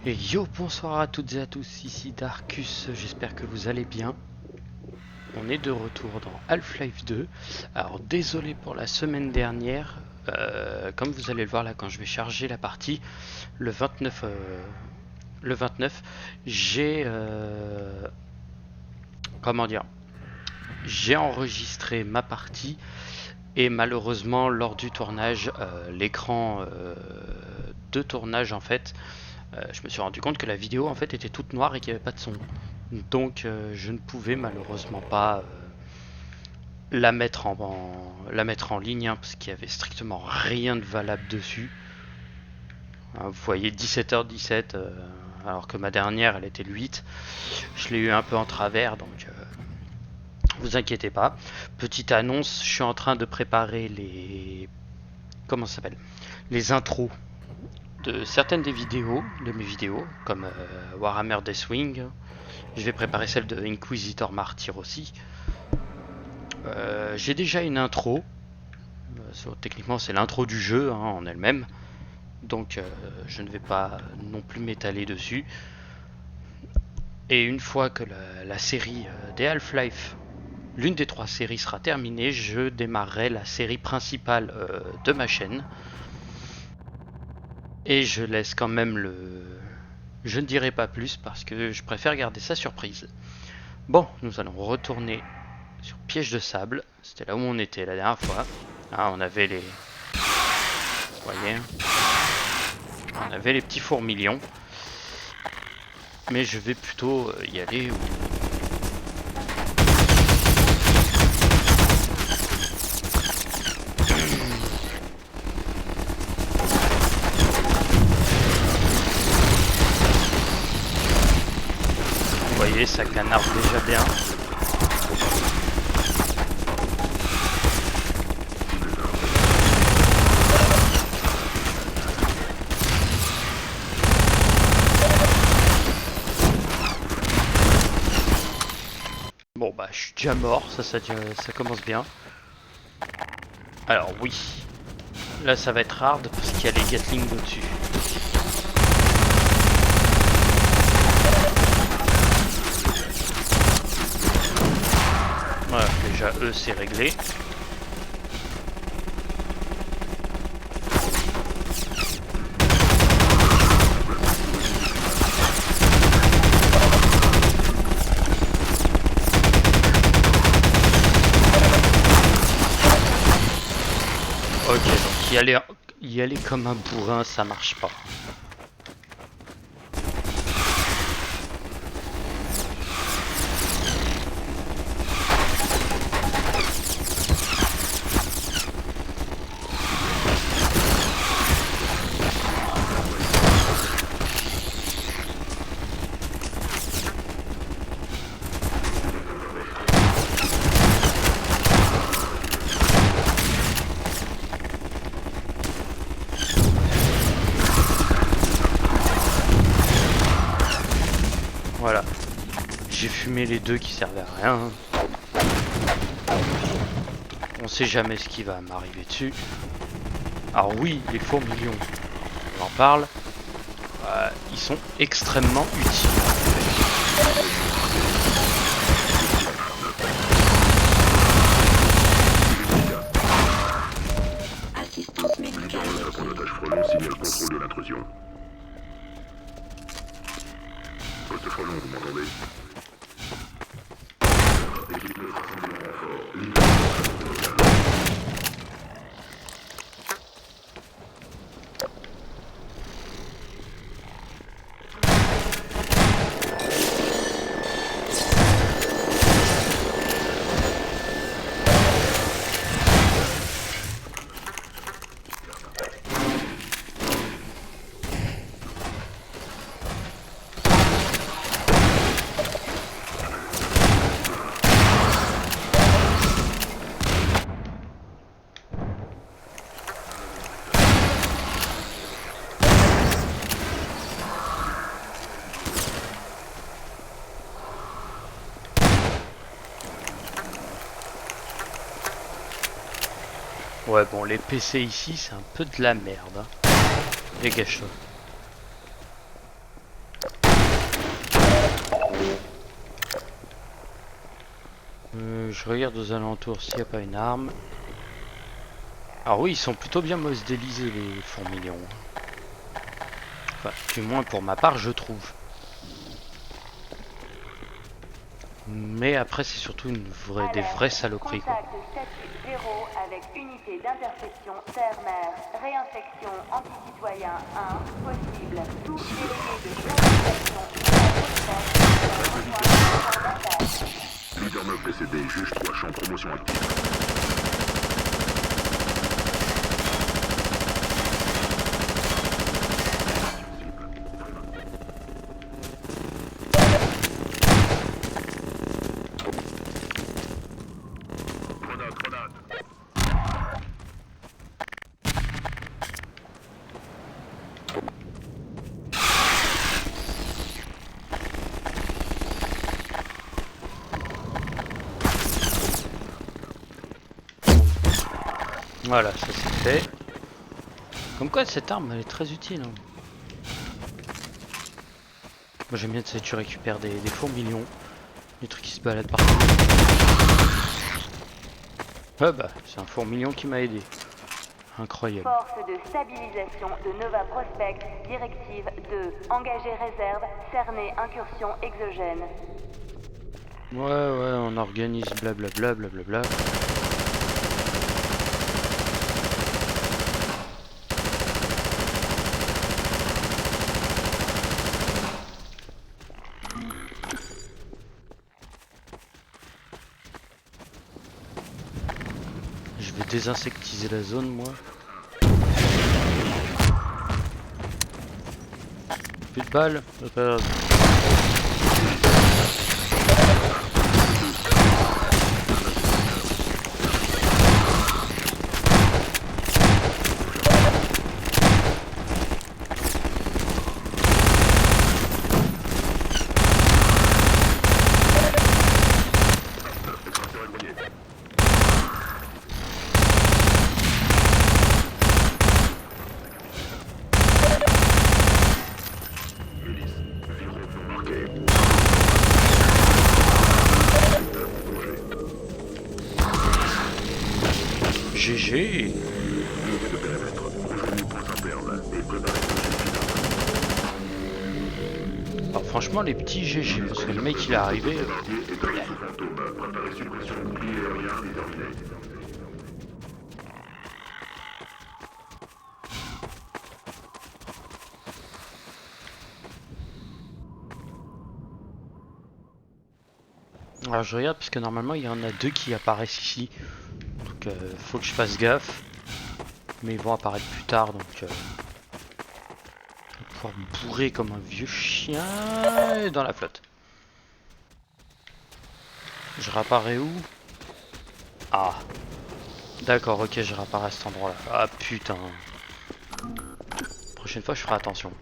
Et yo, bonsoir à toutes et à tous, ici Darkus, j'espère que vous allez bien. On est de retour dans Half-Life 2. Alors désolé pour la semaine dernière, comme vous allez le voir là quand je vais charger la partie, le 29, j'ai... comment dire, j'ai enregistré ma partie et malheureusement lors du tournage, l'écran de tournage en fait, je me suis rendu compte que la vidéo en fait était toute noire et qu'il n'y avait pas de son. Donc je ne pouvais malheureusement pas la mettre en ligne hein, parce qu'il n'y avait strictement rien de valable dessus. Vous voyez 17h17 alors que ma dernière elle était le 8. Je l'ai eu un peu en travers donc vous inquiétez pas. Petite annonce, je suis en train de préparer les... Comment ça s'appelle, les intros de certaines des vidéos, de mes vidéos, comme Warhammer Deathwing. Je vais préparer celle de Inquisitor Martyr aussi. J'ai déjà une intro. Techniquement, c'est l'intro du jeu hein, en elle-même. Donc, je ne vais pas non plus m'étaler dessus. Et une fois que la série des Half-Life, l'une des 3 séries sera terminée, je démarrerai la série principale de ma chaîne. Et je laisse quand même le... Je ne dirai pas plus parce que je préfère garder ça surprise. Bon, nous allons retourner sur Piège de Sable. C'était là où on était la dernière fois. Ah, on avait les... Vous voyez, on avait les petits fourmilions. Mais je vais plutôt y aller où... Vous voyez, ça canarde déjà bien. Bon bah je suis déjà mort, ça commence bien. Alors oui, là ça va être hard parce qu'il y a les Gatling au-dessus. Voilà, déjà eux c'est réglé. Ok, donc y aller comme un bourrin, ça marche pas. Voilà, j'ai fumé les deux qui servaient à rien. On sait jamais ce qui va m'arriver dessus. Alors oui, les fourmilions, on en parle. Ils sont extrêmement utiles. Assistance médicale. Pointage frelon signale contrôle de l'intrusion. Poste frelon, vous m'entendez? Équipe de rassemblement renfort. Ouais bon, les PC ici c'est un peu de la merde. Hein. Dégage-toi. Je regarde aux alentours s'il n'y a pas une arme. Alors oui, ils sont plutôt bien modélisés les fourmilions. Enfin, du moins pour ma part, je trouve. Mais après, c'est surtout des vraies saloperies, quoi. Contact statut 0 avec unité d'interception terre-mer. Réinfection anti-citoyen 1 possible. Tout délégué de communication Leader meuf décédé, juge 3 champs, promotion active. Grenade, grenade. Voilà, ça c'est fait. Comme quoi cette arme elle est très utile. Hein. Moi j'aime bien, tu sais, tu récupères des fourmilions, des trucs qui se baladent partout. Ah bah, c'est un fourmilion qui m'a aidé. Incroyable. Force de stabilisation de Nova Prospect, directive 2. Engager réserve, cerner incursion exogène. Ouais, on organise blablabla, blablabla. Je vais désinsectiser la zone, moi. Plus de balles, c'est pas grave. GG. De périmètre. Rejoignez point interne et préparez Alors franchement les petits GG, parce que le mec il est arrivé... et tarif sous fantôme. Préparez suppression bouclier aérien déterminé. Alors je regarde parce que normalement il y en a deux qui apparaissent ici. Donc faut que je fasse gaffe. Mais ils vont apparaître plus tard donc... je vais pouvoir me bourrer comme un vieux chien dans la flotte. Je réapparais où? Ah. D'accord, ok, je réapparais à cet endroit là. Ah putain. Prochaine fois je ferai attention.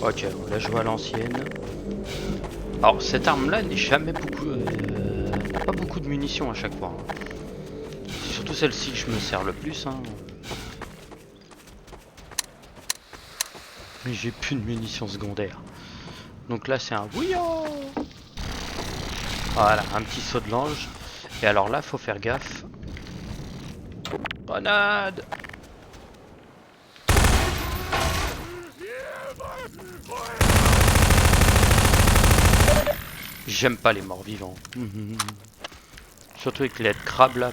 Ok, on l'a joué à l'ancienne. Alors cette arme là n'est jamais beaucoup... n'a pas beaucoup de munitions à chaque fois. Hein. C'est surtout celle-ci que je me sers le plus. Hein. Mais j'ai plus de munitions secondaires. Donc là c'est un bouillon. Voilà, un petit saut de l'ange. Et alors là faut faire gaffe. Grenade. J'aime pas les morts vivants. Surtout avec les crabes là.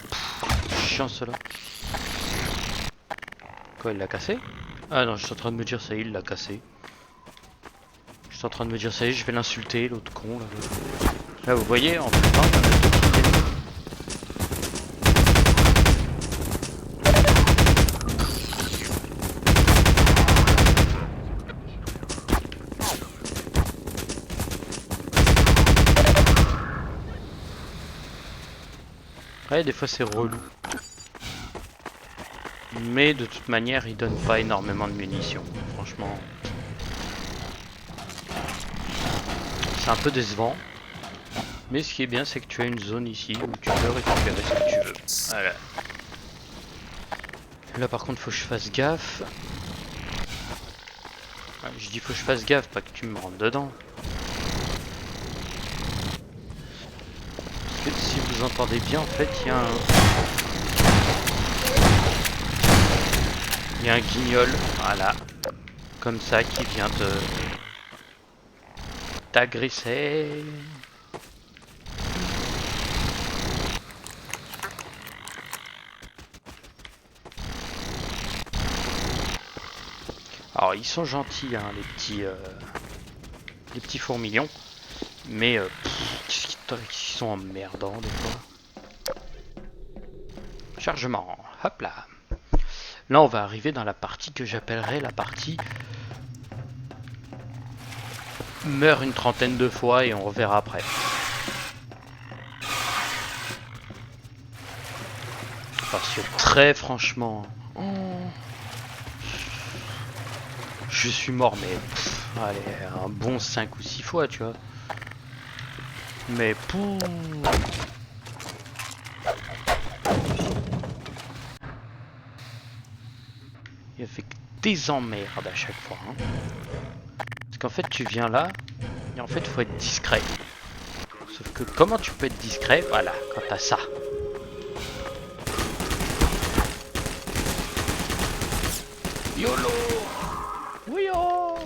Chiant cela. Quoi, il l'a cassé? Ah non, je suis en train de me dire ça y est, il l'a cassé. Je suis en train de me dire ça y est, je vais l'insulter, l'autre con là. Là vous voyez en plus on a deux petits ennemis. Ouais, des fois c'est relou. Mais de toute manière, il donne pas énormément de munitions. Franchement, c'est un peu décevant. Mais ce qui est bien, c'est que tu as une zone ici où tu peux récupérer ce que tu veux. Voilà. Là par contre, faut que je fasse gaffe. Ouais, je dis faut que je fasse gaffe, pas que tu me rentres dedans. Parce que si vous entendez bien, en fait, il y a un guignol, voilà, comme ça, qui vient de t'agresser. Alors ils sont gentils, hein, les petits fourmilions, mais qu'est-ce qu'ils sont emmerdants des fois. Chargement, hop là. Là on va arriver dans la partie que j'appellerais la partie meurt une trentaine de fois et on reverra après. Parce que très franchement, je suis mort mais allez, un bon 5 ou 6 fois tu vois. Mais pour... il y avait des emmerdes à chaque fois. Hein. Parce qu'en fait tu viens là, et en fait il faut être discret. Sauf que comment tu peux être discret? Voilà, quand t'as ça. YOLO! Oui oh!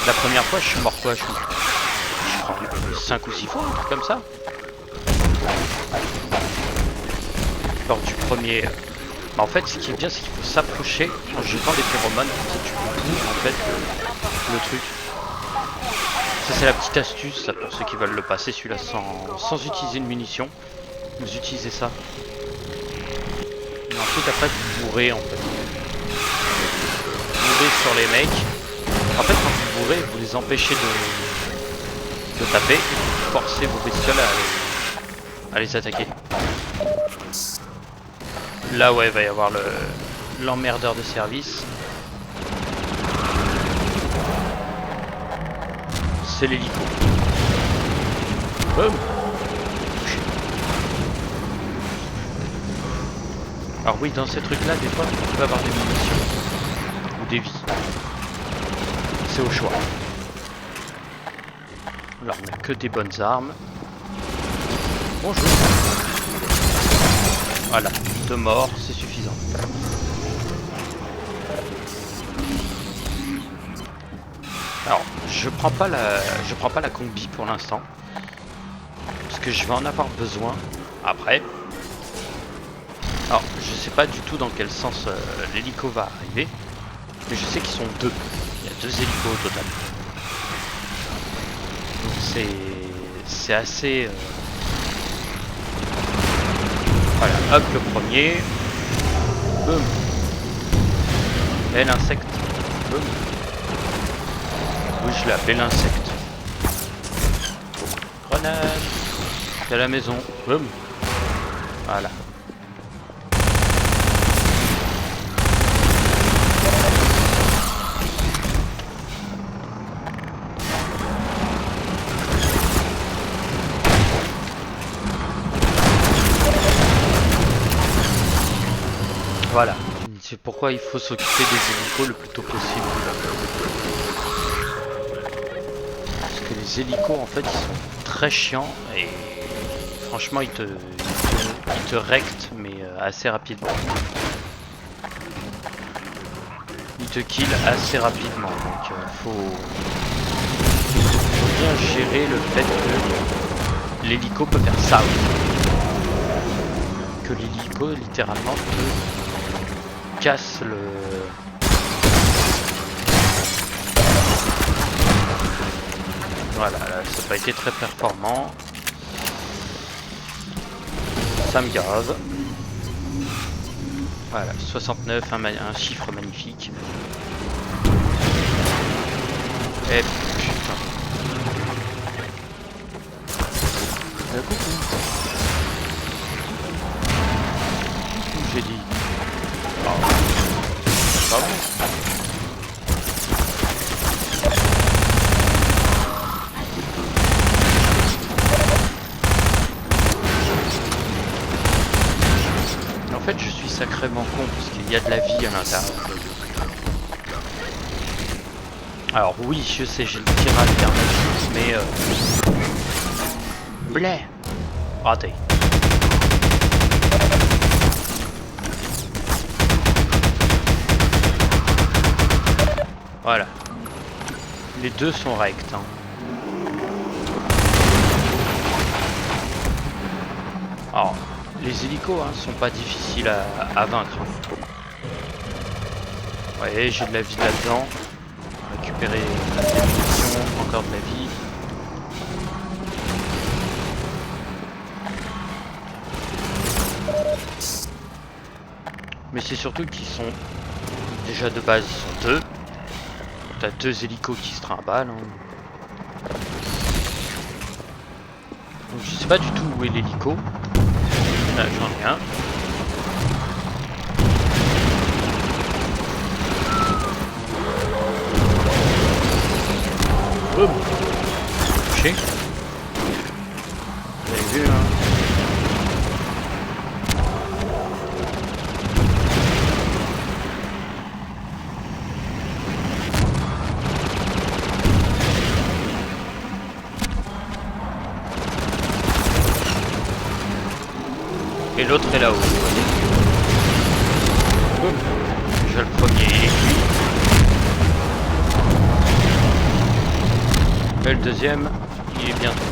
La première fois je suis mort quoi? Je crois 5 ou 6 fois, un truc comme ça. Lors du premier... Bah en fait ce qui est bien c'est qu'il faut s'approcher en jetant des phéromones, comme ça tu peux bouger en fait le truc. Ça c'est la petite astuce, ça, pour ceux qui veulent le passer celui-là sans utiliser une munition. Vous utilisez ça. Et ensuite après vous bourrez en fait. Vous bourrez sur les mecs. En fait quand vous bourrez, vous les empêchez de taper et vous forcez vos bestioles à les attaquer. Là ouais il va y avoir l'emmerdeur de service. C'est l'hélico. Boum. Alors oui, dans ces trucs-là, des fois, tu peux avoir des munitions ou des vies. C'est au choix. Alors, on n'a que des bonnes armes. Bonjour. Voilà, 2 morts, c'est suffisant. Alors, je prends pas la combi pour l'instant. Parce que je vais en avoir besoin après. Alors, je sais pas du tout dans quel sens l'hélico va arriver. Mais je sais qu'ils sont 2. Il y a 2 hélicos au total. Donc c'est assez... Voilà, hop le premier. Boum. Et l'insecte. Boum. Oui, je l'appelle l'insecte. Grenade. C'est à la maison. Boum. Voilà. Voilà. C'est pourquoi il faut s'occuper des hélicos le plus tôt possible. Parce que les hélicos en fait ils sont très chiants et franchement ils te rectent mais assez rapidement. Ils te kill assez rapidement donc faut bien gérer le fait que l'hélico peut faire ça aussi. Que l'hélico littéralement peut casse le... Voilà, là, ça n'a pas été très performant. Ça me gave. Voilà, 69, un chiffre magnifique. Et putain. Coucou. J'ai dit. Oh. Pas bon. En fait, je suis sacrément con parce qu'il y a de la vie à l'intérieur. Alors oui, je sais, j'ai le tir alternatif, mais blé, raté. Voilà. Les deux sont rects. Hein. Alors, les hélicos hein, sont pas difficiles à vaincre. Ouais, j'ai de la vie là-dedans. Récupérer des munitions, encore de la vie. Mais c'est surtout qu'ils sont déjà de base, ils sont deux. T'as deux hélicos qui se trimballent. Hein. Donc je sais pas du tout où est l'hélico. Là j'en ai un. Boum. Touché. Vous avez vu hein. Et l'autre est là-haut, vous voyez. Boum. Déjà le premier il est cuit. Et le deuxième, il est bientôt.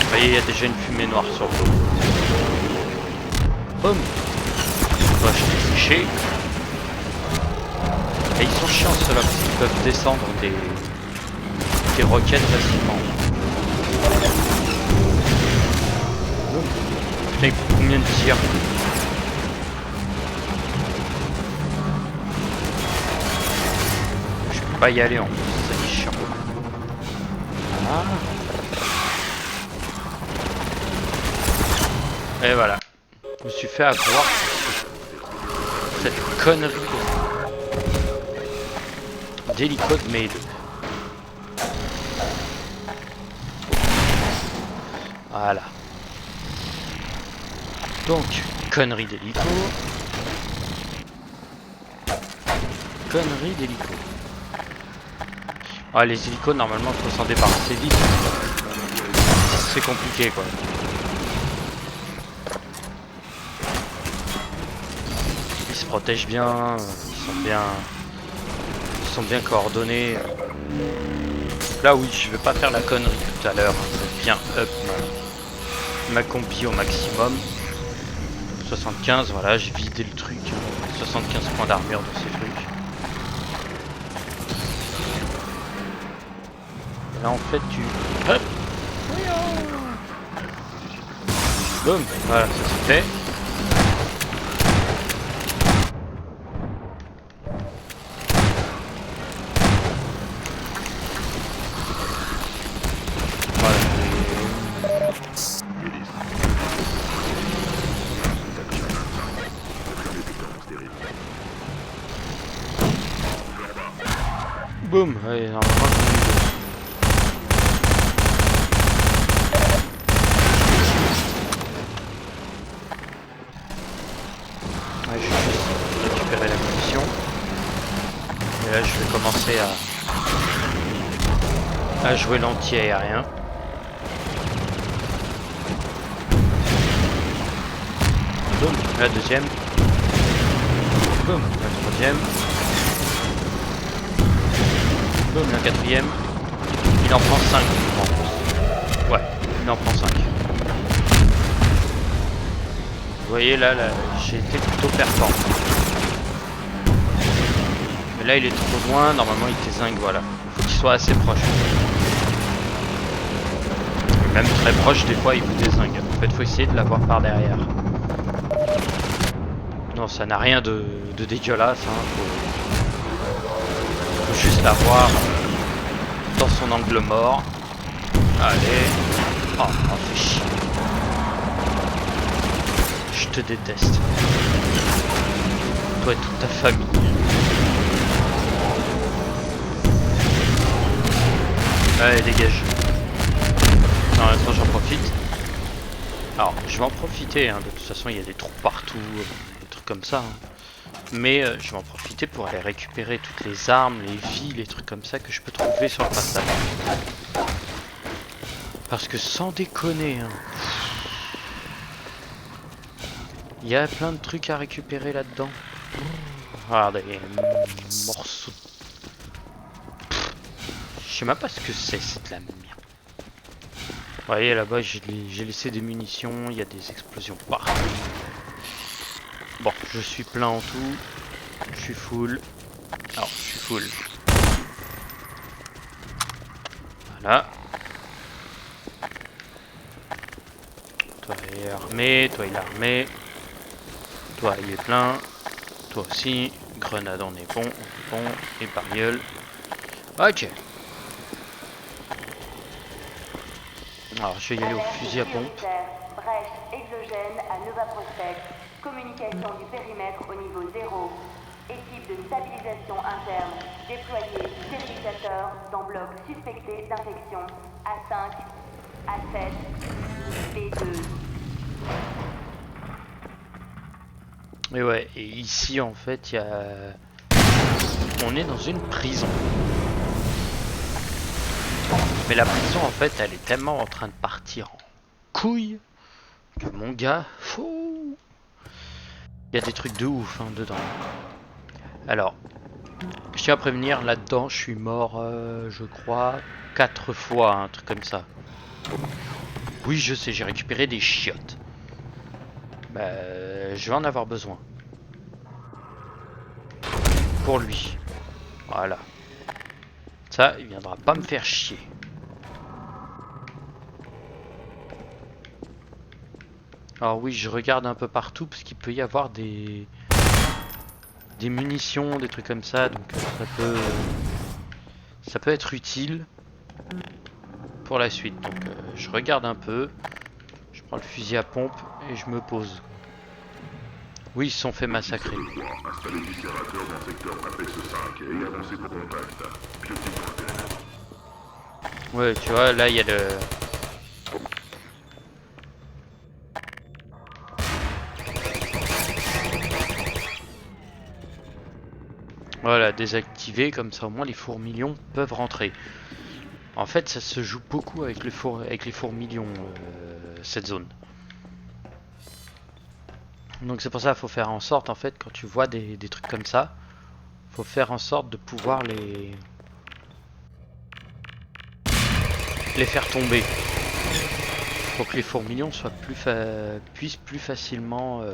Vous voyez, il y a déjà une fumée noire sur le dos. Boum. Bah, je l'ai séché. Et ils sont chiants ceux-là parce qu'ils peuvent descendre des roquettes facilement. Putain, combien de tirs? Je peux pas y aller en plus, c'est chiant. Ah. Et voilà. Je me suis fait avoir cette connerie d'hélico de mes deux. Voilà. Donc, connerie d'hélico. Connerie d'hélico. Ah, les hélicos, normalement, il faut s'en débarrasser vite. C'est compliqué, quoi. Ils se protègent bien, ils sont bien coordonnés. Là, oui, je vais pas faire la connerie tout à l'heure. Je vais bien up ma compi au maximum. 75, voilà, j'ai vidé le truc. 75 points d'armure de ces trucs. Et là, en fait, tu... Hop. Boum, voilà, ça c'est fait. Boum, allez, normalement ouais, je vais juste récupérer la munition. Et là je vais commencer à jouer l'anti-aérien. Boum, la deuxième. Boum, la troisième. Boum, la quatrième. Il en prend 5 en plus. Ouais, il en prend 5. Vous voyez là, j'ai été plutôt performant. Mais là il est trop loin, normalement il te zingue, voilà. Il faut qu'il soit assez proche. Et même très proche, des fois il vous dézingue. En fait, faut essayer de l'avoir par derrière. Non, ça n'a rien de dégueulasse, hein. Faut juste l'avoir dans son angle mort. Allez. Oh, fais chier. Je te déteste. Toi et toute ta famille. Allez, dégage. Non, attends, j'en profite. Alors, je vais en profiter, hein. De toute façon, il y a des trous partout, des trucs comme ça. Hein. Mais je vais en profiter pour aller récupérer toutes les armes, les vies, les trucs comme ça que je peux trouver sur le passage. Parce que sans déconner, hein, il y a plein de trucs à récupérer là-dedans. Regardez, morceaux. Je sais même pas ce que c'est de la merde. Vous voyez là-bas, j'ai laissé des munitions, il y a des explosions partout. Bon, je suis plein en tout. Je suis full. Alors, je suis full. Voilà. Toi il est armé, toi il est armé. Toi il est plein. Toi aussi. Grenade on est bon, et pariole. Ok. Alors je vais y aller au fusil à pompe. Brèche exogène à Nova Prospect. Communication du périmètre au niveau 0. Équipe de stabilisation interne déployée. Stérilisateur dans bloc suspecté d'infection. A5, A7, B2. Et ouais, et ici en fait il y a... On est dans une prison. Mais la prison en fait elle est tellement en train de partir en couille que mon gars, fou. Il y a des trucs de ouf hein, dedans. Alors, je tiens à prévenir, là-dedans je suis mort, je crois, 4 fois, un truc comme ça. Oui je sais, j'ai récupéré des chiottes. Bah, je vais en avoir besoin. Pour lui. Voilà. Ça, il viendra pas me faire chier. Alors oui, je regarde un peu partout parce qu'il peut y avoir des munitions, des trucs comme ça, donc ça peut être utile pour la suite. Donc je regarde un peu, je prends le fusil à pompe et je me pose. Oui, ils se sont fait massacrer. Installez l'éviscérateur dans le secteur Apex 5 et avancez pour contact. Piotr Martel. Ouais, tu vois, là il y a le... Voilà, désactivé, comme ça au moins les fourmilions peuvent rentrer. En fait, ça se joue beaucoup avec les fourmilions, cette zone. Donc c'est pour ça qu'il faut faire en sorte, en fait, quand tu vois des trucs comme ça, faut faire en sorte de pouvoir les faire tomber. Pour que les fourmilions soient puissent plus facilement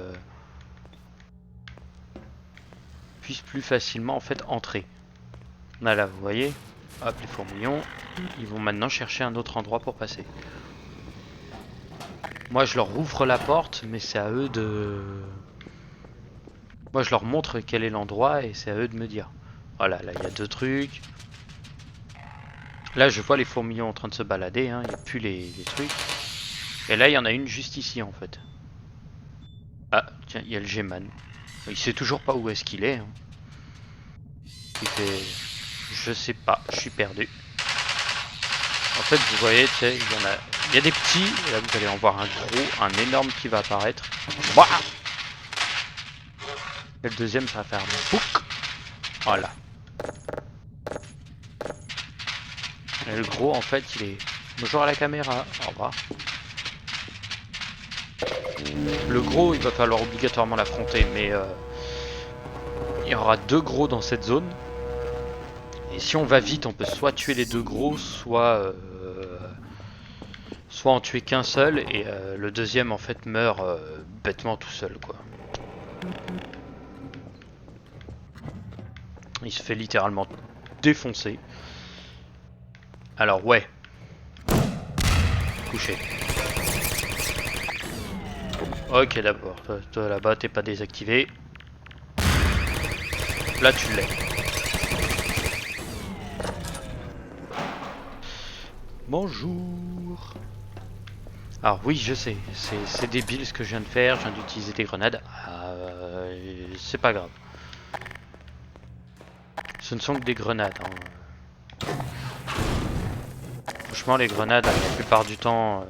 en fait entrer. Là, vous voyez, hop, les fourmilions, ils vont maintenant chercher un autre endroit pour passer. Moi je leur ouvre la porte, mais c'est à eux de... Moi je leur montre quel est l'endroit et c'est à eux de me dire. Voilà, là il y a 2 trucs. Là je vois les fourmilions en train de se balader, hein. Il n'y a plus les trucs. Et là il y en a une juste ici en fait. Ah, tiens, il y a le G-Man. Il sait toujours pas où est-ce qu'il est. Hein. Il fait... Je sais pas, je suis perdu. En fait, vous voyez, tu sais, il y a des petits, et là vous allez en voir un gros, un énorme qui va apparaître. Bah, et le deuxième, ça va faire bouc. Voilà. Et le gros, en fait, il est... Bonjour à la caméra, au revoir. Le gros, il va falloir obligatoirement l'affronter, mais il y aura 2 gros dans cette zone. Et si on va vite, on peut soit tuer les 2 gros, soit soit en tuer qu'un seul et le deuxième en fait meurt bêtement tout seul quoi. Il se fait littéralement défoncer. Alors ouais. Couché. Ok d'abord, toi là-bas t'es pas désactivé. Là tu l'es. Bonjour. Alors oui je sais, c'est débile ce que je viens de faire, je viens d'utiliser des grenades. C'est pas grave. Ce ne sont que des grenades. Hein. Franchement les grenades la plupart du temps,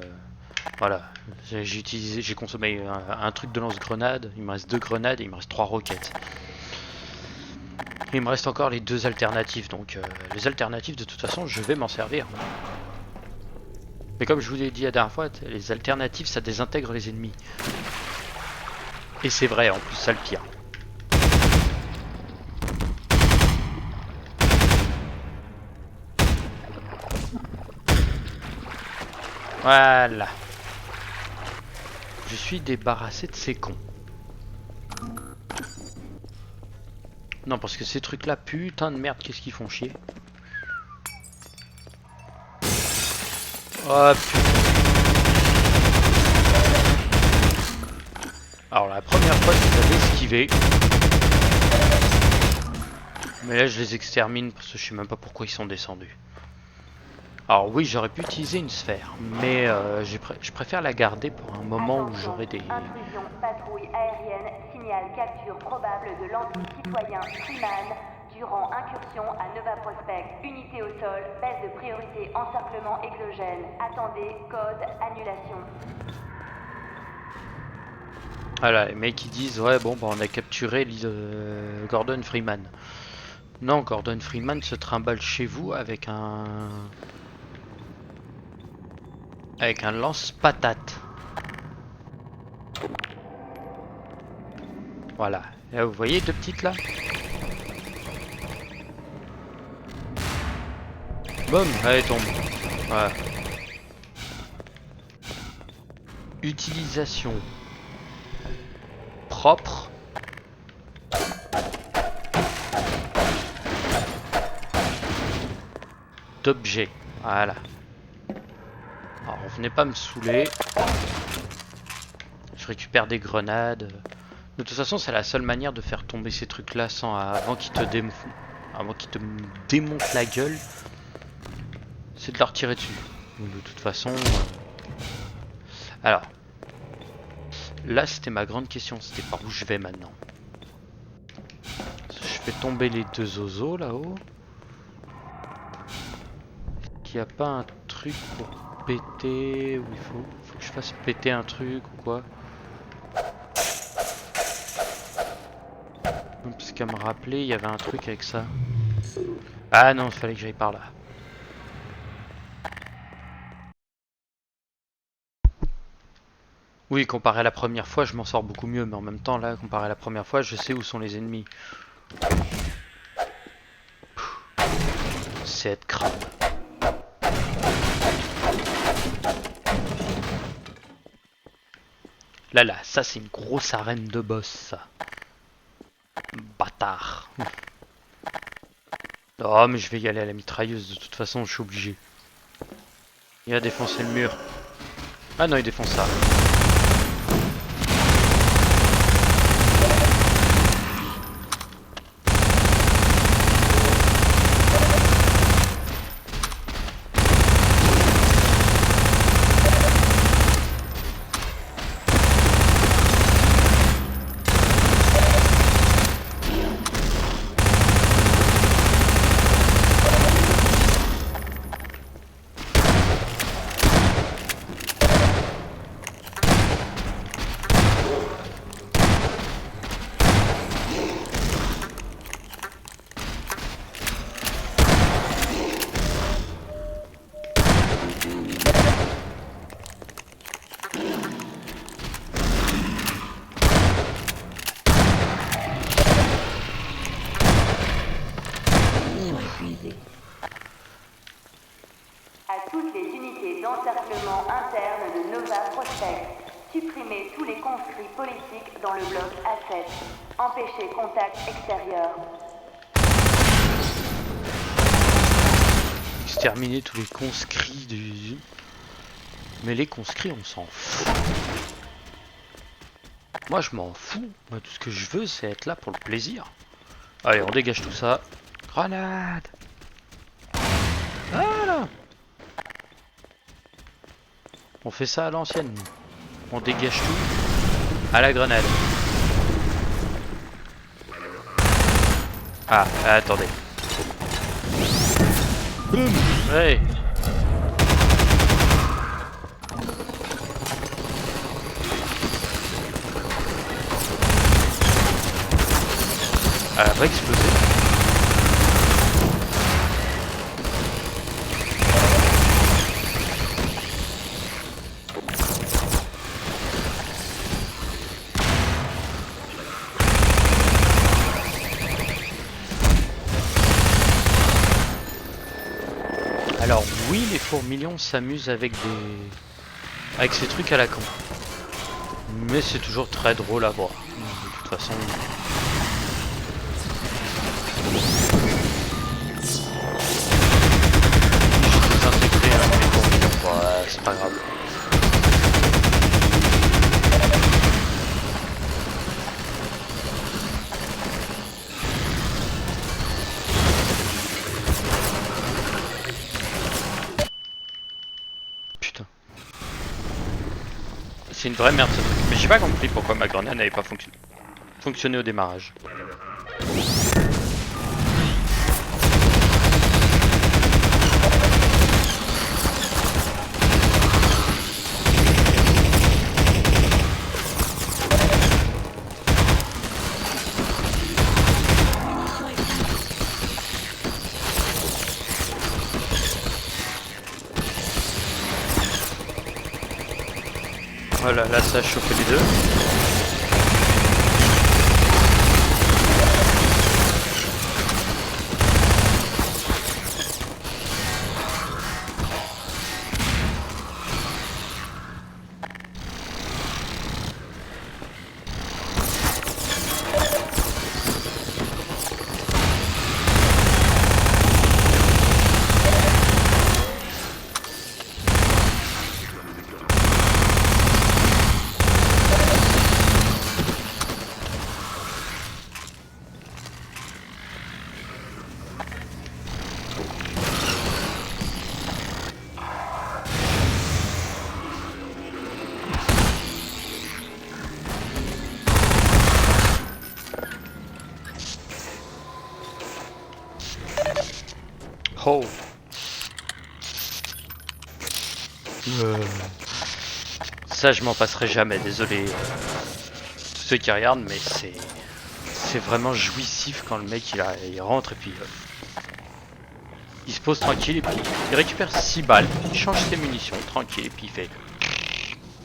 voilà. J'ai consommé un truc de lance-grenade, il me reste 2 grenades et il me reste 3 roquettes. Et il me reste encore les 2 alternatives, donc les alternatives de toute façon je vais m'en servir. Mais comme je vous l'ai dit la dernière fois, les alternatives ça désintègre les ennemis. Et c'est vrai en plus, ça le pire. Voilà. Je suis débarrassé de ces cons. Non, parce que ces trucs là, putain de merde, qu'est-ce qu'ils font chier. Oh putain. Alors la première fois, je les avais esquivés. Mais là, je les extermine parce que je sais même pas pourquoi ils sont descendus. Alors oui, j'aurais pu utiliser une sphère, mais je préfère la garder pour un moment où j'aurai des... Intrusion, patrouille aérienne, signale capture probable de l'anti-citoyen Freeman durant incursion à Nova Prospect. Unité au sol, baisse de priorité, encerclement exogène. Attendez, code, annulation. Voilà, les mecs qui disent ouais bon bah on a capturé Gordon Freeman. Non, Gordon Freeman se trimballe chez vous avec un lance-patate. Voilà. Là, vous voyez deux petites là? Boum, elle tombe. Voilà. Utilisation propre. D'objets. Voilà. Alors venez pas me saouler. Je récupère des grenades. De toute façon c'est la seule manière de faire tomber ces trucs là sans avant qu'ils te démontent la gueule. C'est de leur tirer dessus. De toute façon. Alors. Là c'était ma grande question. C'était par où je vais maintenant. Je fais tomber les deux zozos là-haut. Est-ce qu'il n'y a pas un truc pour péter ou il faut que je fasse péter un truc ou quoi? Parce qu'à me rappeler il y avait un truc avec ça. Ah non, il fallait que j'aille par là. Oui, comparé à la première fois je m'en sors beaucoup mieux, mais en même temps là comparé à la première fois je sais où sont les ennemis. C'est être crade. Là, ça c'est une grosse arène de boss, ça. Bâtard. Oh, mais je vais y aller à la mitrailleuse, de toute façon, je suis obligé. Il a défoncé le mur. Ah non, il défonce ça. l'encerclement interne de Nova Prospect. Supprimez tous les conscrits politiques dans le bloc A7. Empêchez contact extérieur. Exterminer tous les conscrits du... Mais les conscrits, on s'en fout. Moi, je m'en fous. Moi, tout ce que je veux, c'est être là pour le plaisir. Allez, on dégage tout ça. Grenade! Voilà! On fait ça à l'ancienne, nous. On dégage tout à la grenade. Ah, attendez. Ouais. Elle va exploser. Alors oui, les fourmilions s'amusent avec ces trucs à la con. Mais c'est toujours très drôle à voir. De toute façon. J'ai désintégré un de mes fourmilions. Ouais, c'est pas grave. C'est une vraie merde ce truc. Mais j'ai pas compris pourquoi ma grenade n'avait pas fonctionné au démarrage. Voilà, là ça a chauffé les deux. Oh. Ça je m'en passerai jamais, désolé ceux qui regardent, mais c'est vraiment jouissif quand le mec il rentre et puis il se pose tranquille et puis il récupère 6 balles, il change ses munitions tranquille et puis il fait.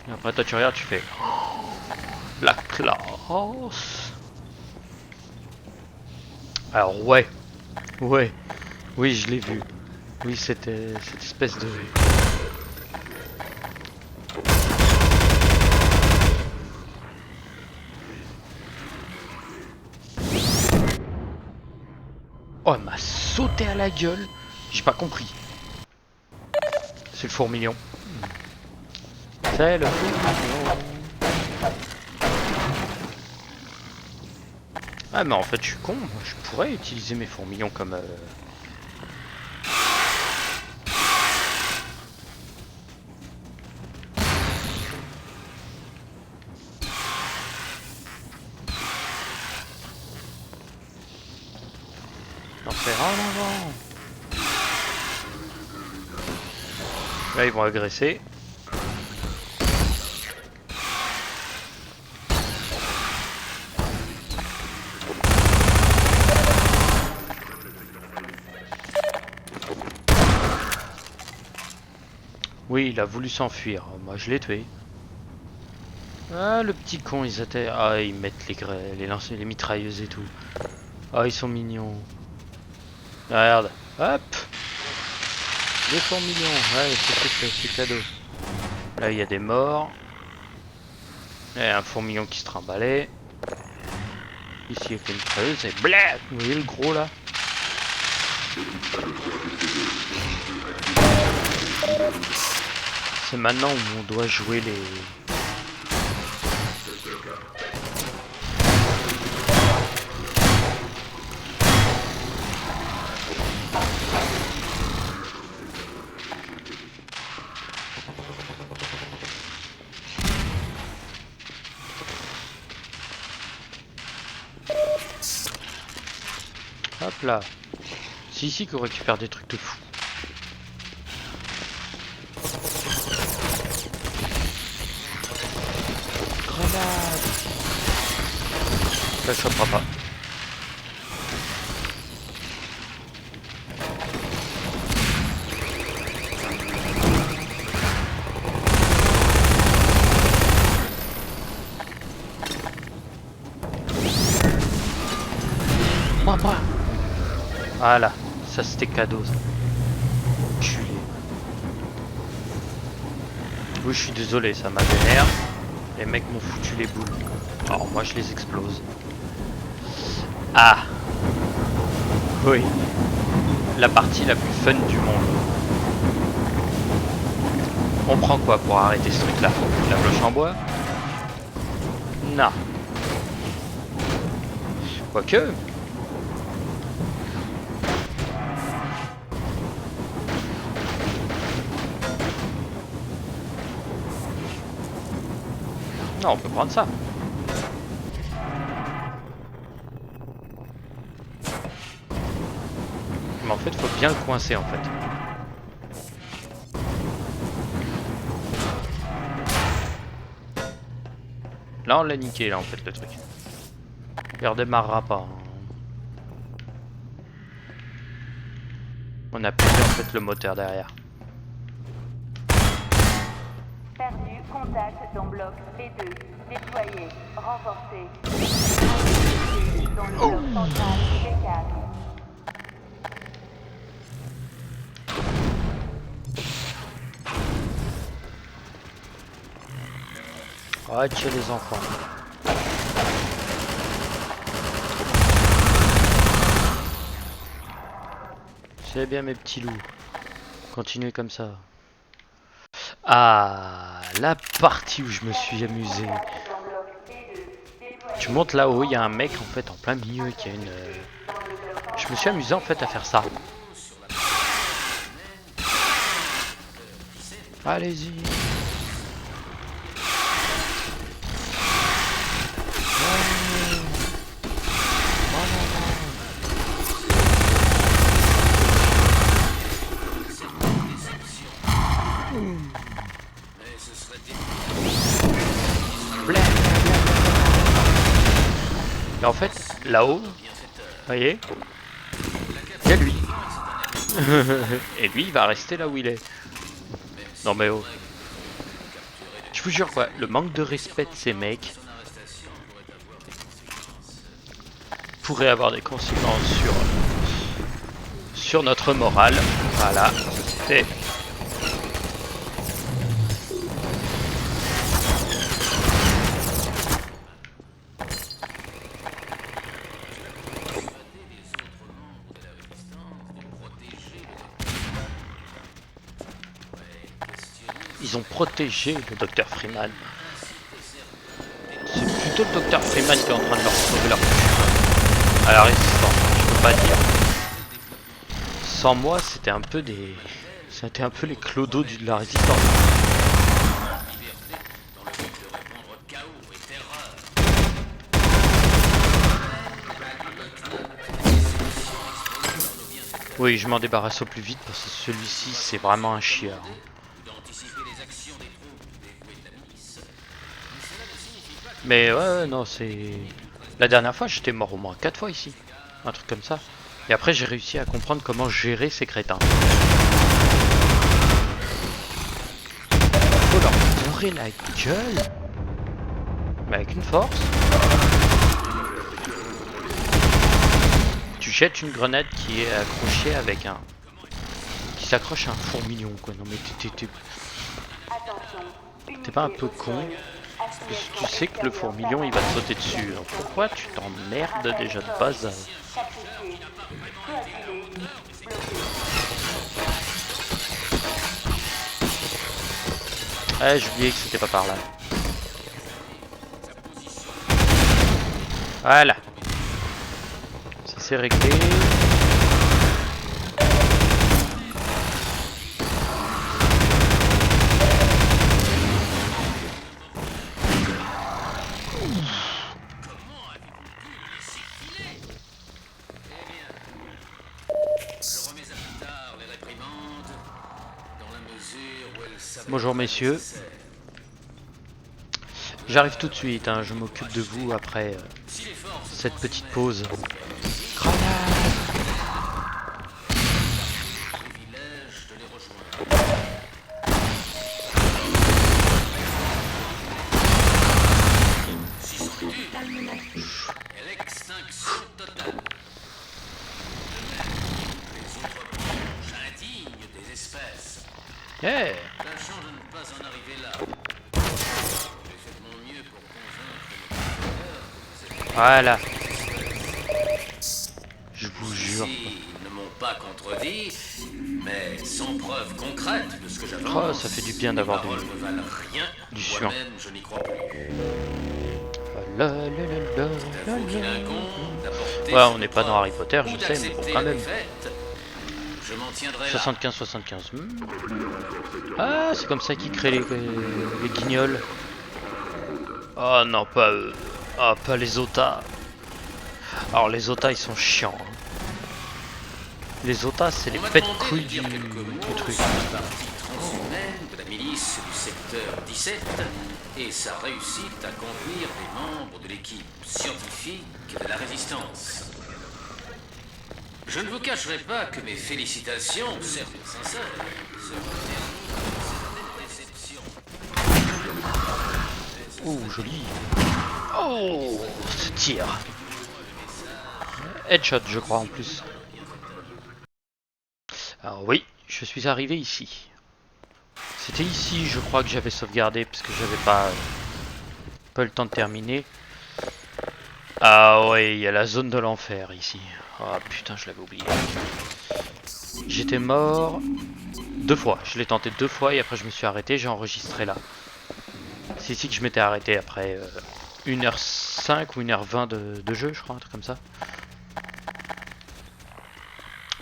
Et après toi tu regardes, tu fais la classe. Alors ouais, oui je l'ai vu. Oui, c'était cette espèce de... Oh, elle m'a sauté à la gueule. J'ai pas compris. C'est le fourmilion. C'est le fourmilion. Ah mais en fait je suis con. Je pourrais utiliser mes fourmilions comme... Là ils vont agresser. Oui, il a voulu s'enfuir. Moi je l'ai tué. Ah le petit con, ils étaient... Ah ils mettent les mitrailleuses et tout. Ah ils sont mignons. Regarde. Hop. Des fourmilions, ouais, c'est cadeau. Là, il y a des morts. Il y a un fourmillon qui se trimbalait. Ici, il y a une creuse et bleh. Vous voyez le gros là? C'est maintenant où on doit jouer les... Hop là. C'est ici qu'on récupère des trucs de fou. Grenade. Ça chopera pas. Moi. Voilà, ça c'était cadeau ça. Culé. Oui, je suis désolé, ça m'a vénère. Les mecs m'ont foutu les boules. Alors moi je les explose. Ah. Oui. La partie la plus fun du monde. On prend quoi pour arrêter ce truc là? La cloche en bois? Non. Quoique. Non, on peut prendre ça. Mais en fait, faut bien le coincer en fait. Là, on l'a niqué là en fait le truc. Il redémarrera pas. On a pété en fait le moteur derrière. Perdu, contact dans bloc B2. Déployé, renforcé. Dans le bloc central B4. Ouais, tuer les enfants. C'est bien mes petits loups. Continuez comme ça. Ah, la partie où je me suis amusé. Tu montes là-haut, il y a un mec en fait en plein milieu qui a une... Je me suis amusé en fait à faire ça. Allez-y. Et en fait, là-haut, vous voyez, il y a lui. Et lui, il va rester là où il est. Non mais oh. Je vous jure quoi, le manque de respect de ces mecs pourrait avoir des conséquences sur notre morale. Voilà, c'est... Ils ont protégé le docteur Freeman. C'est plutôt le docteur Freeman qui est en train de leur sauver leur à la résistance, je peux pas dire. Sans moi, c'était un peu des... C'était un peu les clodos de la résistance. Oui, je m'en débarrasse au plus vite parce que celui-ci, c'est vraiment un chieur. Mais ouais, non, c'est... La dernière fois, j'étais mort au moins 4 fois ici. Un truc comme ça. Et après, j'ai réussi à comprendre comment gérer ces crétins. Faut leur bourrer la gueule. Mais avec une force. Tu jettes une grenade qui est accrochée avec un... qui s'accroche à un fourmilion, quoi. Non mais t'es pas un peu con? Tu sais que le fourmilion il va te sauter dessus. Alors pourquoi tu t'emmerdes déjà de base? Ah, j'ai oublié que c'était pas par là. Voilà. Ça c'est réglé. Bonjour messieurs. J'arrive tout de suite, hein, je m'occupe de vous après cette petite pause. Grenade! L'extinction totale. Les autres planches indignes des espèces. Yeah! Tâchons de ne pas en arriver là. J'ai fait de mon mieux pour convaincre mes Voilà. Je vous jure. Ils ne m'ont pas contredit, mais sans preuve concrète de ce que j'avance. Oh, ça fait du bien d'avoir mes paroles ne valent rien. du suant. Moi-même, je n'y crois plus. Ouais, Qu'il incombe d'apporter on n'est pas dans Harry Potter, ou je sais, mais bon, d'accepter quand la même. défaite. Je m'en tiendrai là. 75-75. Ah, c'est comme ça qu'ils créent les guignols. Oh non, pas eux. Ah, pas les otas. Alors, les otas, ils sont chiants. Hein. Les otas, c'est les On m'a pets de demandé couilles de dire quelques mots du truc. sur la partie transhumaine de la milice du secteur 17 et sa réussite à conduire des membres de l'équipe scientifique de la résistance. Je ne vous cacherai pas que mes félicitations, certes sincères, seront ternies d'une certaine déception. Oh, joli. Oh, ce tir. Headshot, je crois, en plus. Alors oui, je suis arrivé ici. C'était ici, je crois, que j'avais sauvegardé, parce que j'avais pas eu le temps de terminer. Ah ouais, il y a la zone de l'enfer ici. Ah putain, je l'avais oublié. J'étais mort 2 fois. Je l'ai tenté 2 fois et après je me suis arrêté, j'ai enregistré là. C'est ici que je m'étais arrêté après 1h05 ou 1h20 de jeu, je crois, un truc comme ça.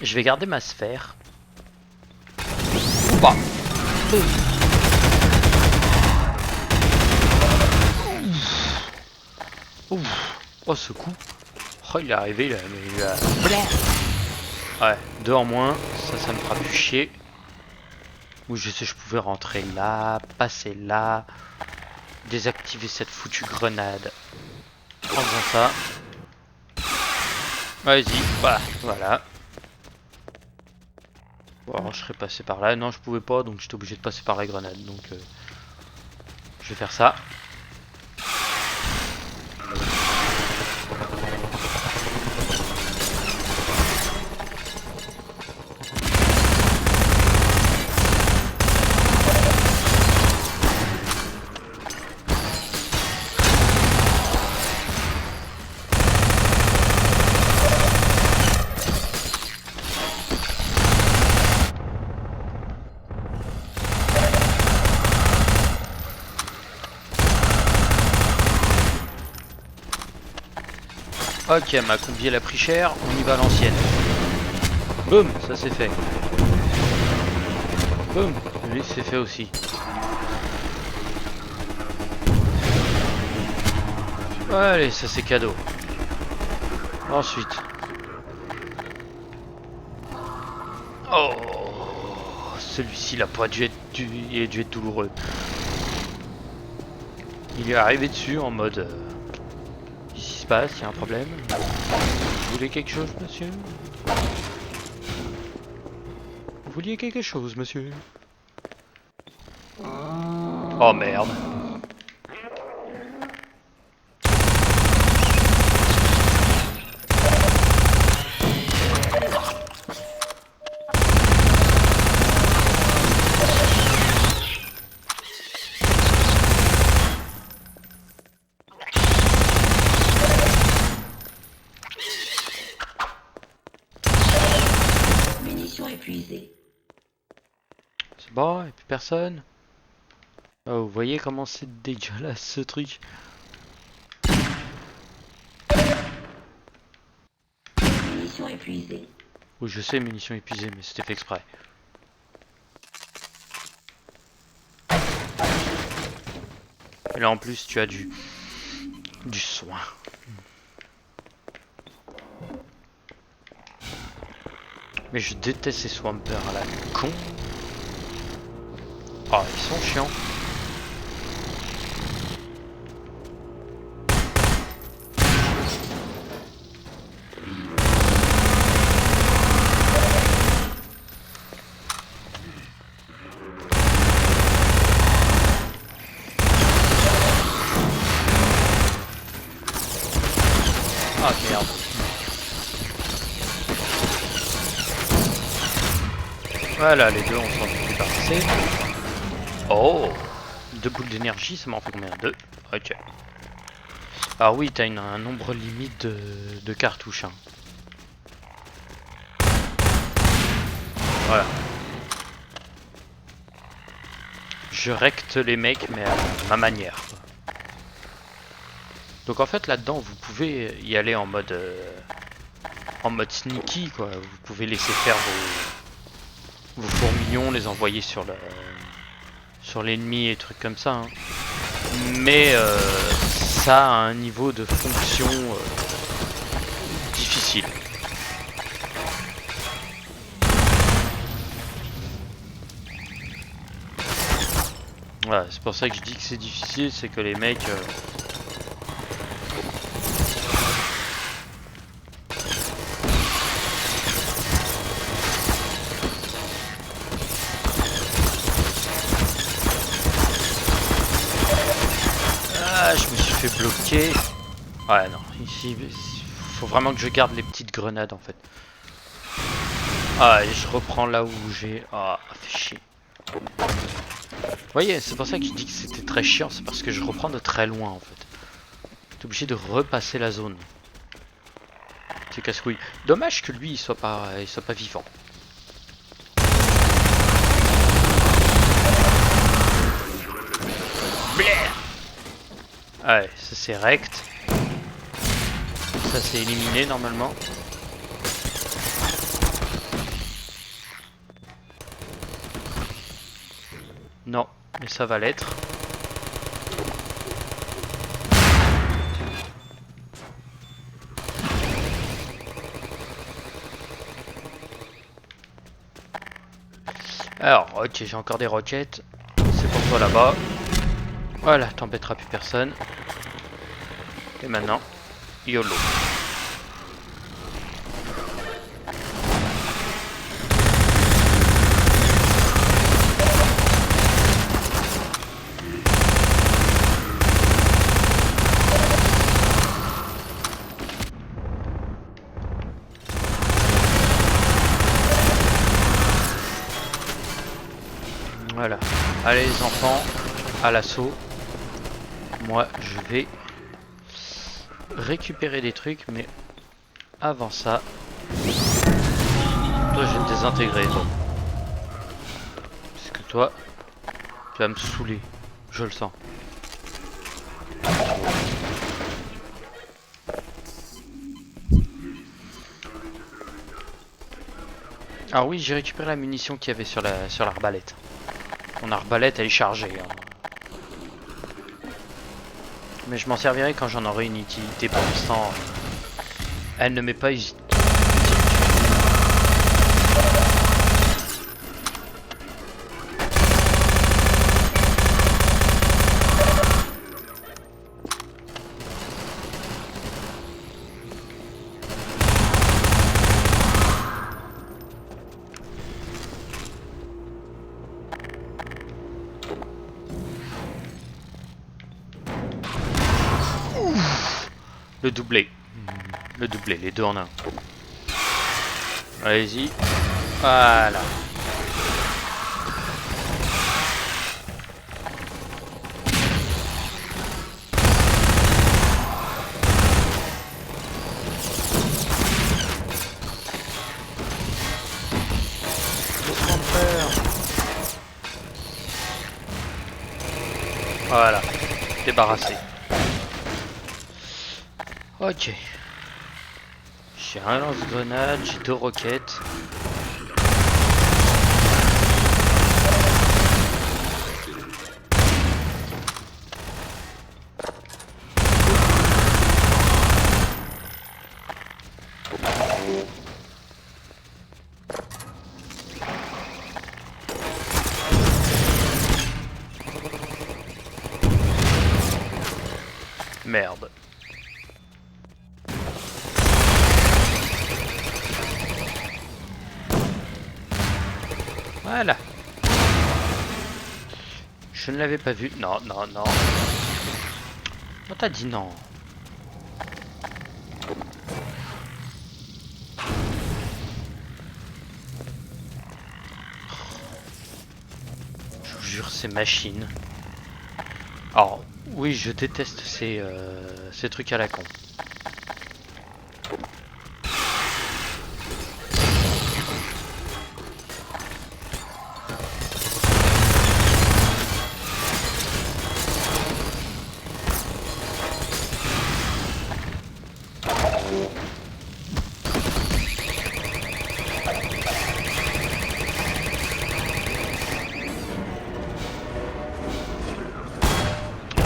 Je vais garder ma sphère. Ou pas. Ouf. Oh, ce coup. Oh, il est arrivé là, mais ouais, 2 en moins, ça me fera plus chier. Ou je sais, je pouvais rentrer là, passer là, désactiver cette foutue grenade. En faisant ça. Vas-y, bah, voilà. Bon, alors, je serais passé par là. Non, je pouvais pas, donc j'étais obligé de passer par la grenade. Donc, je vais faire ça. Ok, ma combi elle a pris cher, on y va à l'ancienne. Boum, ça c'est fait. Boum, lui c'est fait aussi. Allez, ça c'est cadeau. Ensuite. Oh, celui-ci il a pas dû être, il a dû être douloureux. Il est arrivé dessus en mode... Qu'est-ce qui se passe? Il y a un problème? Vous voulez quelque chose, monsieur? Vous vouliez quelque chose, monsieur? Oh merde. Bon, et plus personne. Oh, vous voyez comment c'est dégueulasse ce truc. Munitions épuisées. Oui, je sais, munitions épuisées, mais c'était fait exprès. Et là en plus, tu as du soin. Mais je déteste ces swampers à la con. Oh, ils sont chiants. Ah merde. Voilà, les deux on s'en est débarrassé. Oh, 2 boules d'énergie, ça m'en fait combien? 2. Ok. Alors oui, t'as un nombre limite de cartouches. Hein. Voilà. Je recte les mecs, mais à ma manière. Donc en fait là-dedans, vous pouvez y aller en mode sneaky, quoi. Vous pouvez laisser faire vos fourmillons, les envoyer sur l'ennemi et trucs comme ça. Hein. Mais ça a un niveau de fonction difficile. Voilà, c'est pour ça que je dis que c'est difficile, c'est que les mecs... Ah, je me suis fait bloquer. Ouais, non, ici, il faut vraiment que je garde les petites grenades en fait. Ah, et je reprends là où j'ai... Ah, fait chier. Vous voyez, c'est pour ça que je dis que c'était très chiant, c'est parce que je reprends de très loin en fait. T'es obligé de repasser la zone. C'est casse-couille. Dommage que lui il soit pas vivant. Blair. Ouais, ça c'est rect. Ça c'est éliminé normalement. Non, mais ça va l'être. Alors, ok, j'ai encore des roquettes. C'est pour toi là-bas. Voilà, t'embêteras plus personne. Et maintenant, YOLO. Voilà. Allez les enfants, à l'assaut. Moi je vais récupérer des trucs, mais avant ça, toi je vais me désintégrer toi. Parce que toi, tu vas me saouler, je le sens. Alors oui, j'ai récupéré la munition qu'il y avait sur l'arbalète. Mon arbalète elle est chargée. Hein. Mais je m'en servirai quand j'en aurai une utilité. Pour l'instant, elle ne m'est pas utile. Le doublé. Le doublé, les deux en un. Allez-y. Voilà. Laisse-moi faire. débarrasser. Ok. J'ai un lance-grenade, j'ai 2 roquettes. Merde. Voilà. Je ne l'avais pas vu. Non, non, non. On t'a dit non. Je vous jure, ces machines. Alors, oui, je déteste ces trucs à la con.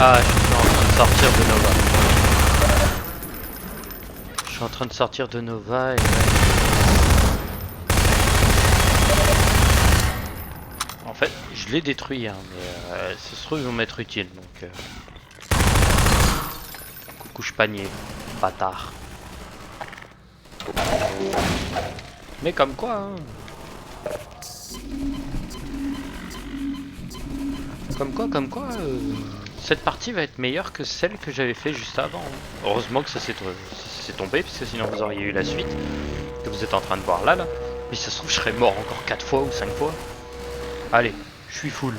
Ah, je suis en train de sortir de Nova. Je suis en train de sortir de Nova et... En fait, je l'ai détruit, hein, mais ça se trouve ils vont m'être utile, donc... Coucou panier, bâtard. Mais comme quoi, hein. Comme quoi, cette partie va être meilleure que celle que j'avais fait juste avant. Heureusement que ça s'est tombé, puisque sinon vous auriez eu la suite, que vous êtes en train de voir là. Mais ça se trouve, je serais mort encore 4 fois ou 5 fois. Allez, je suis full.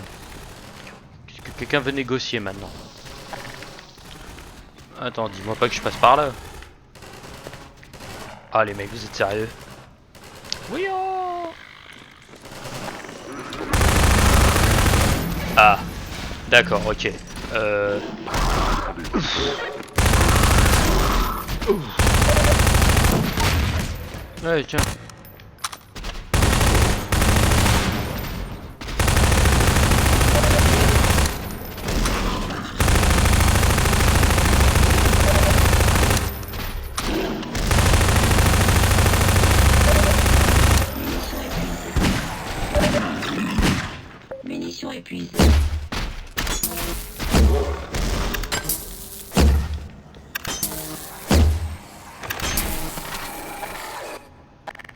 Que quelqu'un veut négocier maintenant. Attends, dis-moi pas que je passe par là. Ah les mecs, vous êtes sérieux? Oui oh. Ah, d'accord, ok. Ouais, tiens. Munitions épuisées.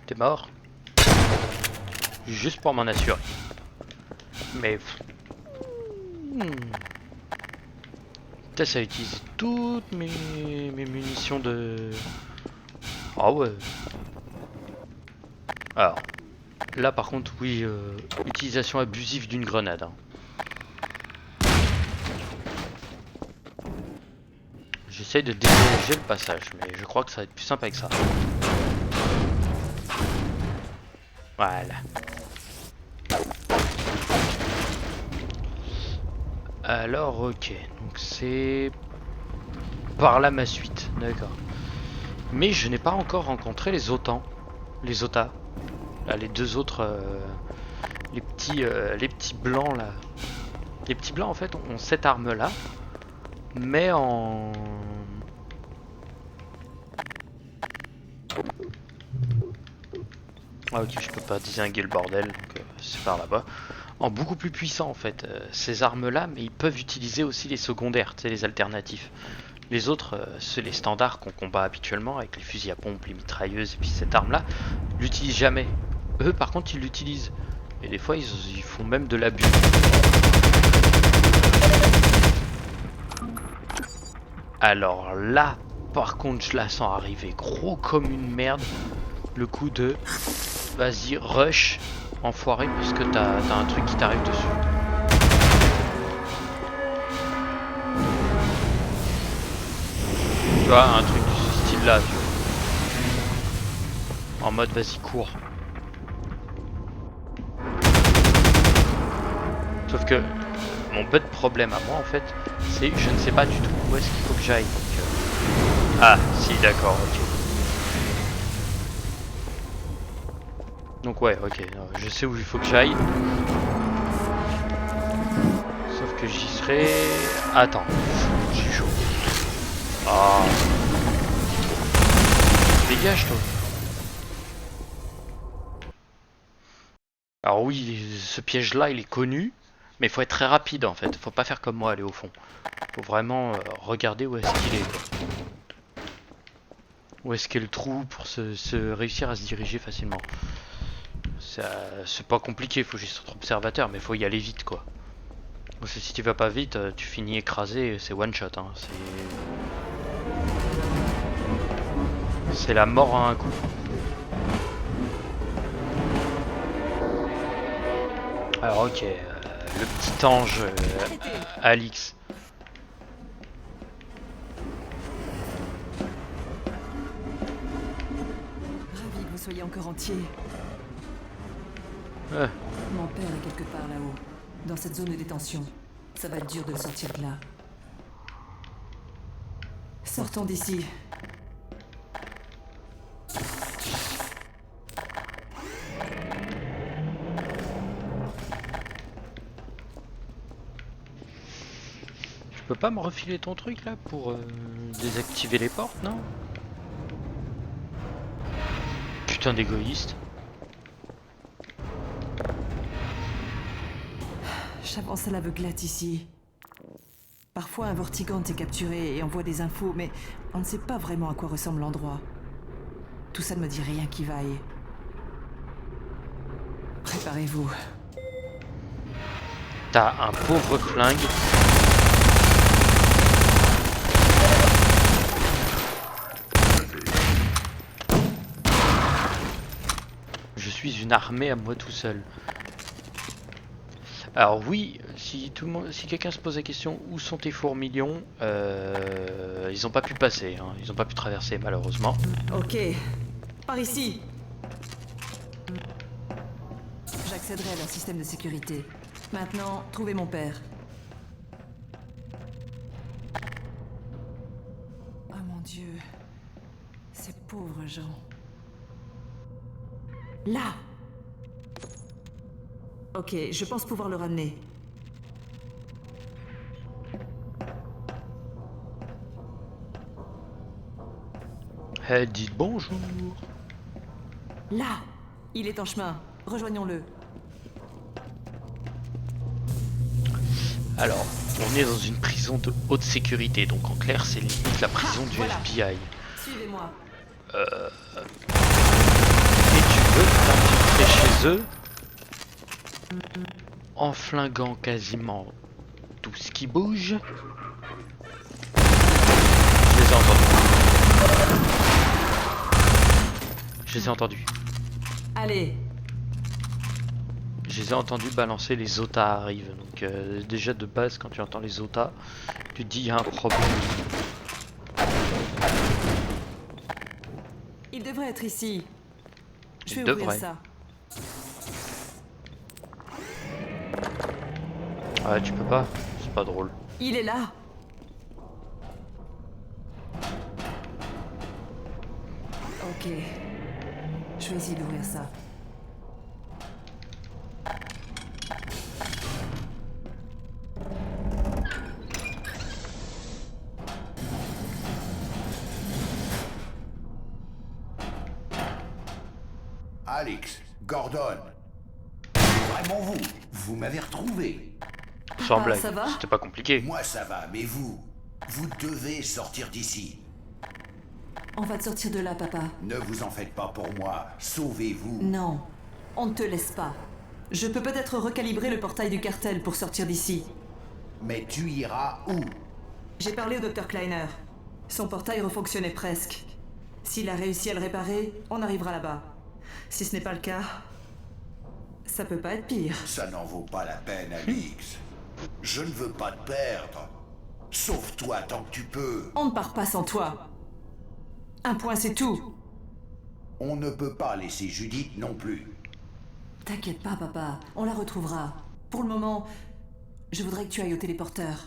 T'es mort? Juste pour m'en assurer. Mais... Putain, ça utilise toutes mes munitions de... Ah ouais. Alors... Là par contre, oui, utilisation abusive d'une grenade. Hein. J'essaye de dégager le passage, mais je crois que ça va être plus simple avec ça. Voilà. Alors, ok. Donc c'est... Par là ma suite. D'accord. Mais je n'ai pas encore rencontré les OTAN. Les OTA. Là, les deux autres... les petits blancs là. Les petits blancs en fait ont cette arme là. Mais en... Ah ok, je peux pas distinguer le bordel, donc c'est par là-bas. En beaucoup plus puissant en fait, ces armes-là, mais ils peuvent utiliser aussi les secondaires, tu sais, les alternatifs. Les autres, c'est les standards qu'on combat habituellement, avec les fusils à pompe, les mitrailleuses, et puis cette arme-là, l'utilisent jamais. Eux par contre, ils l'utilisent. Et des fois, ils font même de l'abus. Alors là, par contre, je la sens arriver gros comme une merde. Le coup de... Vas-y, rush, enfoiré, parce que t'as un truc qui t'arrive dessus. Tu vois, un truc de ce style-là, tu vois. En mode, vas-y, cours. Sauf que, mon bête problème à moi, en fait, je ne sais pas du tout où est-ce qu'il faut que j'aille. Ah, si, d'accord, ok. Donc ouais, ok, je sais où il faut que j'aille. Sauf que j'y serai... Attends, j'ai chaud. Ah. Dégage toi. Alors oui, ce piège-là, il est connu, mais il faut être très rapide en fait. Faut pas faire comme moi, aller au fond. Faut vraiment regarder où est-ce qu'il est. Quoi. Où est-ce qu'est le trou pour se réussir à se diriger facilement. C'est pas compliqué, faut juste être observateur, mais faut y aller vite quoi. Parce que si tu vas pas vite, tu finis écrasé, c'est one shot. Hein. C'est la mort à un coup. Alors ok, le petit ange Alix. Ravi que vous soyez encore entier. Mon père est quelque part là-haut, dans cette zone de détention. Ça va être dur de le sortir de là. Sortons d'ici. Tu peux pas me refiler ton truc là pour désactiver les portes, non? Putain d'égoïste. J'avance à l'aveuglette ici. Parfois un vortigante est capturé et envoie des infos, mais on ne sait pas vraiment à quoi ressemble l'endroit. Tout ça ne me dit rien qui vaille. Préparez-vous. T'as un pauvre flingue. Je suis une armée à moi tout seul. Alors oui, si quelqu'un se pose la question où sont tes fourmilions, ils n'ont pas pu passer, hein. Ils n'ont pas pu traverser malheureusement. Ok, par ici. J'accéderai à leur système de sécurité. Maintenant, trouvez mon père. Oh mon Dieu, ces pauvres gens. Là! Ok, je pense pouvoir le ramener. Dites bonjour. Là! Il est en chemin. Rejoignons-le. Alors, on est dans une prison de haute sécurité, donc en clair c'est limite la prison du voilà. FBI. Suivez-moi. Et tu veux t'infiltrer chez eux en flinguant quasiment tout ce qui bouge. Je les ai entendus. Je les ai entendus. Allez. Je les ai entendus balancer les otas arrivent. Donc déjà de base quand tu entends les otas, tu te dis il y a un problème. Il devrait être ici. Je Il vais ouvrir devrait. ça. Ouais, tu peux pas, c'est pas drôle. Il est là. Ok. Je vais essayer d'ouvrir ça. Alex, Gordon. Vraiment vous. Vous m'avez retrouvé. Sans Ah, blague, ça va c'était pas compliqué. Moi ça va, mais vous devez sortir d'ici. On va te sortir de là, papa. Ne vous en faites pas pour moi. Sauvez-vous. Non. On ne te laisse pas. Je peux peut-être recalibrer le portail du cartel pour sortir d'ici. Mais tu iras où? J'ai parlé au Dr Kleiner. Son portail refonctionnait presque. S'il a réussi à le réparer, on arrivera là-bas. Si ce n'est pas le cas, ça peut pas être pire. Ça n'en vaut pas la peine, Alix. Je ne veux pas te perdre. Sauve-toi tant que tu peux. On ne part pas sans toi. Un point, c'est tout. On ne peut pas laisser Judith non plus. T'inquiète pas, papa. On la retrouvera. Pour le moment, je voudrais que tu ailles au téléporteur.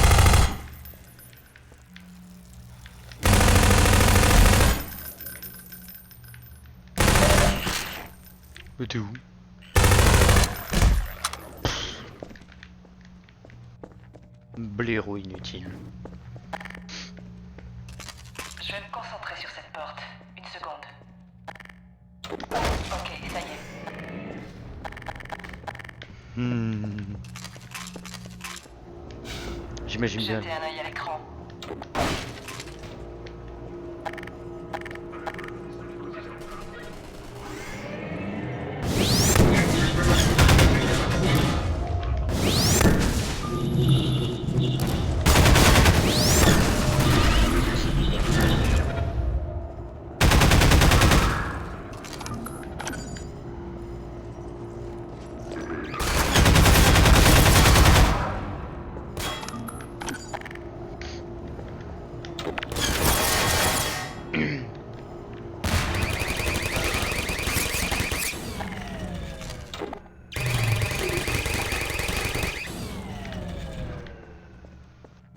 T'es où? Blaireau inutile. Je vais me concentrer sur cette porte. Une seconde. Ok, ça y est. J'imagine bien. Jetez un œil à l'écran.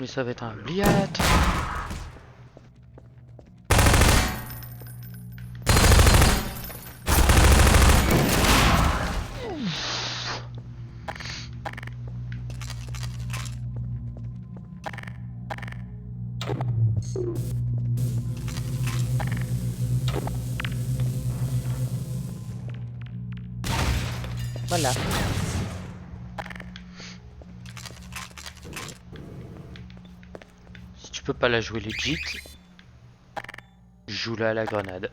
Mais ça va être un bliat. Voilà. Si tu peux pas la jouer legit, joue-la à la grenade.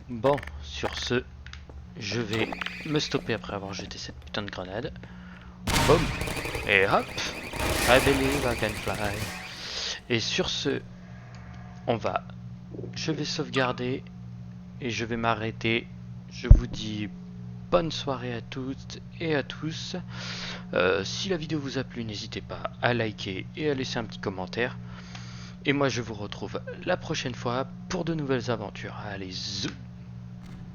Bon, sur ce, je vais me stopper après avoir jeté cette putain de grenade. Boum. Et hop. I believe I can fly. Et sur ce, je vais sauvegarder et je vais m'arrêter. Je vous dis bonne soirée à toutes et à tous. Si la vidéo vous a plu, n'hésitez pas à liker et à laisser un petit commentaire. Et moi je vous retrouve la prochaine fois pour de nouvelles aventures. Allez, zou.